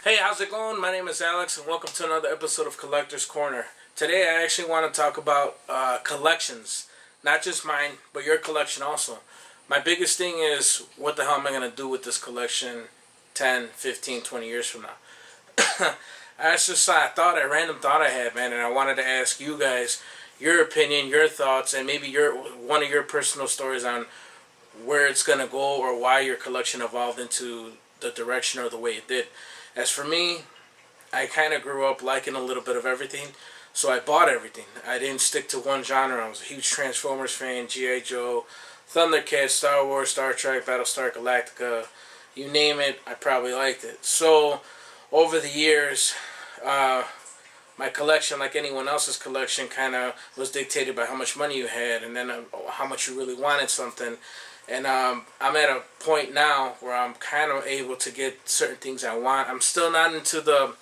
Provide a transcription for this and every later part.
Hey, how's it going? My name is Alex, and welcome to another episode of Collector's Corner. Today, I actually want to talk about collections. Not just mine, but your collection also. My biggest thing is, what the hell am I going to do with this collection 10, 15, 20 years from now? That's just a random thought I had, man, and I wanted to ask you guys your opinion, your thoughts, and maybe one of your personal stories on where it's going to go or why your collection evolved into the direction or the way it did. As for me, I kind of grew up liking a little bit of everything, so I bought everything. I didn't stick to one genre. I was a huge Transformers fan, G.I. Joe, Thundercats, Star Wars, Star Trek, Battlestar Galactica, you name it, I probably liked it. So, over the years, my collection, like anyone else's collection, kind of was dictated by how much money you had and then how much you really wanted something. And I'm at a point now where I'm kind of able to get certain things I want. I'm still not into the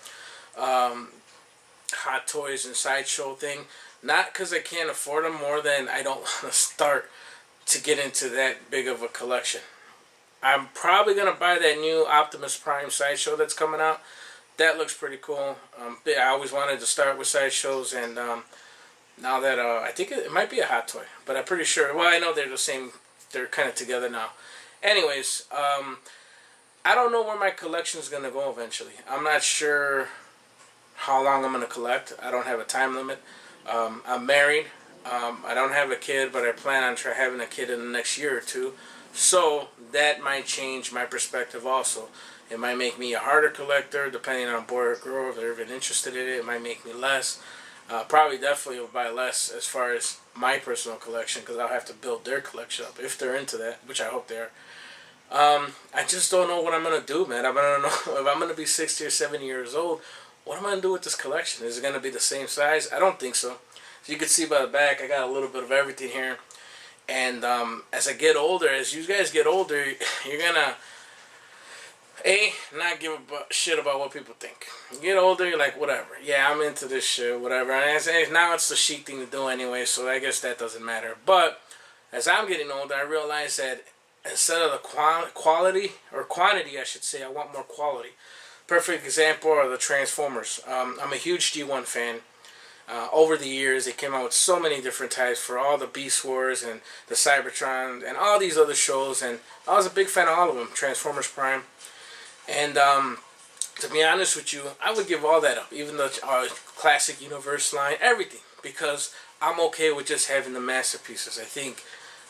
Hot Toys and Sideshow thing. Not because I can't afford them, more than I don't want to start to get into that big of a collection. I'm probably going to buy that new Optimus Prime Sideshow that's coming out. That looks pretty cool. I always wanted to start with Sideshows, and now that I think it might be a Hot Toy, but I'm pretty sure. Well, I know they're the same. They're kind of together now. Anyways, I don't know where my collection is going to go eventually. I'm not sure how long I'm going to collect. I don't have a time limit. I'm married. I don't have a kid, but I plan on having a kid in the next year or two. So that might change my perspective also. It might make me a harder collector, depending on boy or girl. If they're even interested in it, it might make me less. Probably definitely will buy less as far as my personal collection, because I'll have to build their collection up if they're into that, which I hope they are. I just don't know what I'm going to do, man. I don't know if I'm going to be 60 or 70 years old. What am I going to do with this collection? Is it going to be the same size? I don't think so. As you can see by the back, I got a little bit of everything here. And as I get older, as you guys get older, you're going to not give a shit about what people think. You get older, you're like, whatever. Yeah, I'm into this shit, whatever. And now it's the chic thing to do anyway, so I guess that doesn't matter. But as I'm getting older, I realize that instead of the quality, or quantity, I should say, I want more quality. Perfect example are the Transformers. I'm a huge G1 fan. Over the years, they came out with so many different types for all the Beast Wars and the Cybertron and all these other shows, and I was a big fan of all of them. Transformers Prime. And to be honest with you, I would give all that up, even the classic universe line, everything, because I'm okay with just having the masterpieces. I think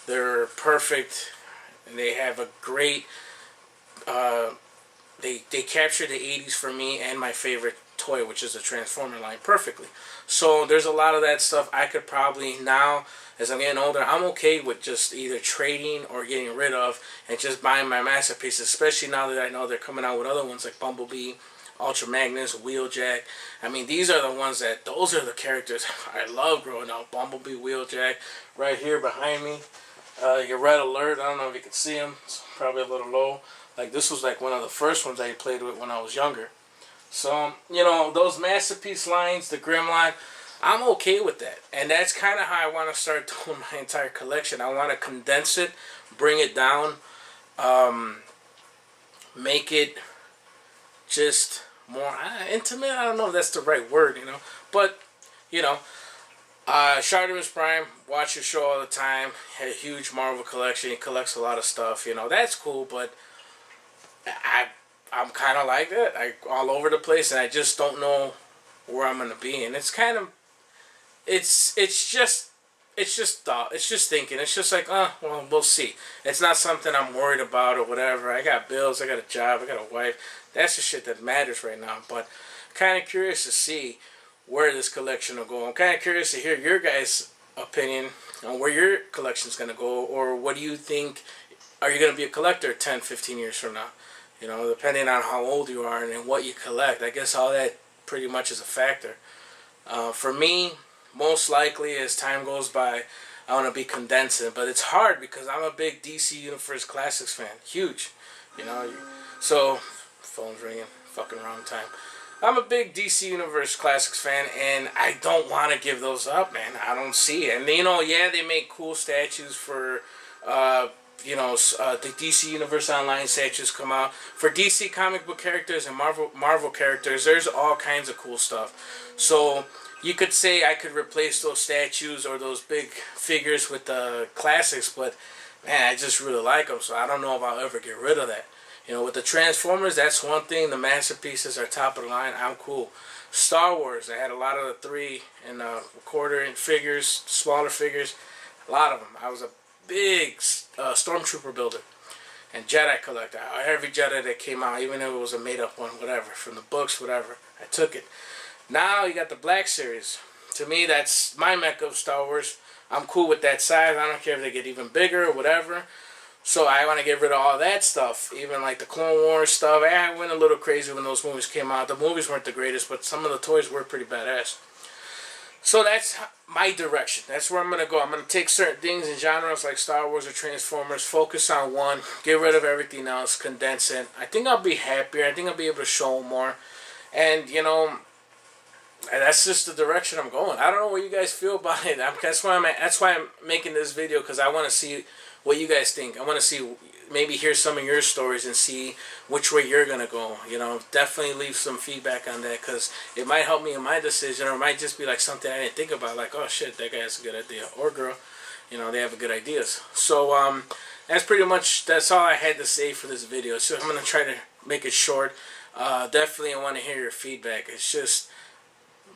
they're perfect, and they have a great, they capture the 80s for me and my favorite toy, which is the Transformer line, perfectly. So there's a lot of that stuff I could probably now, as I'm getting older, I'm okay with just either trading or getting rid of and just buying my masterpieces, especially now that I know they're coming out with other ones like Bumblebee, Ultra Magnus, Wheeljack. I mean, these are the ones those are the characters I love growing up. Bumblebee, Wheeljack, right here behind me. Your Red Alert, I don't know if you can see him, it's probably a little low. Like, this was like one of the first ones I played with when I was younger. So, you know, those masterpiece lines, the Grim line, I'm okay with that. And that's kind of how I want to start doing my entire collection. I want to condense it, bring it down, make it just more intimate. I don't know if that's the right word, you know. But, you know, Shartimus Prime, watch your show all the time. Had a huge Marvel collection. He collects a lot of stuff, you know. That's cool, but I'm kind of like that. All over the place, and I just don't know where I'm going to be. And it's kind of, it's just thought. It's just thinking. It's just like, well, we'll see. It's not something I'm worried about or whatever. I got bills. I got a job. I got a wife. That's the shit that matters right now. But kind of curious to see where this collection will go. I'm kind of curious to hear your guys' opinion on where your collection's going to go, or what do you think? Are you going to be a collector 10, 15 years from now? You know, depending on how old you are and what you collect. I guess all that pretty much is a factor. For me, most likely as time goes by, I want to be condensing. But it's hard because I'm a big DC Universe Classics fan. Huge. You know, so, phone's ringing. Fucking wrong time. I'm a big DC Universe Classics fan, and I don't want to give those up, man. I don't see it. And, you know, yeah, they make cool statues for the DC Universe Online statues come out. For DC comic book characters and Marvel characters, there's all kinds of cool stuff. So you could say I could replace those statues or those big figures with the classics, but man, I just really like them, so I don't know if I'll ever get rid of that. With the Transformers, that's one thing. The masterpieces are top of the line. I'm cool. Star Wars, I had a lot of the 3 and quarter inch figures, smaller figures, a lot of them. I was a big Stormtrooper builder and Jedi collector. Every Jedi that came out, even if it was a made-up one, whatever, from the books, whatever, I took it. Now you got the Black Series. To me, that's my mecca of Star Wars. I'm cool with that size. I don't care if they get even bigger or whatever. So I want to get rid of all that stuff. Even like the Clone Wars stuff. I went a little crazy when those movies came out. The movies weren't the greatest, but some of the toys were pretty badass. So that's my direction. That's where I'm going to go. I'm going to take certain things in genres like Star Wars or Transformers, focus on one, get rid of everything else, condense it. I think I'll be happier. I think I'll be able to show more. And, that's just the direction I'm going. I don't know what you guys feel about it. That's why I'm making this video, because I want to see what you guys think. I want to see, maybe hear some of your stories and see which way you're going to go. Definitely leave some feedback on that, because it might help me in my decision, or it might just be like something I didn't think about, like, oh shit, that guy has a good idea, or girl, they have good ideas. So that's all I had to say for this video. So I'm going to try to make it short. Definitely I want to hear your feedback. It's just,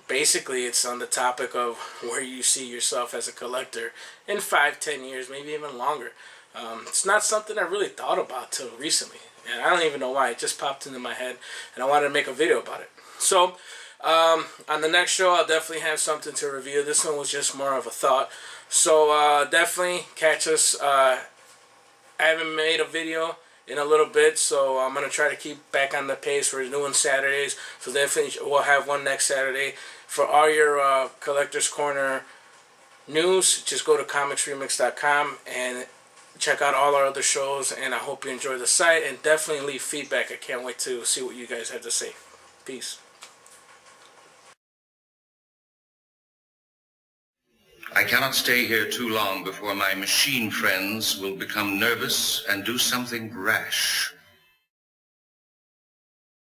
basically, it's on the topic of where you see yourself as a collector in 5-10 years, maybe even longer. It's not something I really thought about till recently, and I don't even know why. It just popped into my head, and I wanted to make a video about it. So, on the next show, I'll definitely have something to review. This one was just more of a thought. So, definitely catch us. I haven't made a video in a little bit, so I'm going to try to keep back on the pace. We're doing Saturdays, so definitely we'll have one next Saturday. For all your Collector's Corner news, just go to comicsremix.com and check out all our other shows, and I hope you enjoy the site, and definitely leave feedback. I can't wait to see what you guys have to say. Peace. I cannot stay here too long before my machine friends will become nervous and do something rash.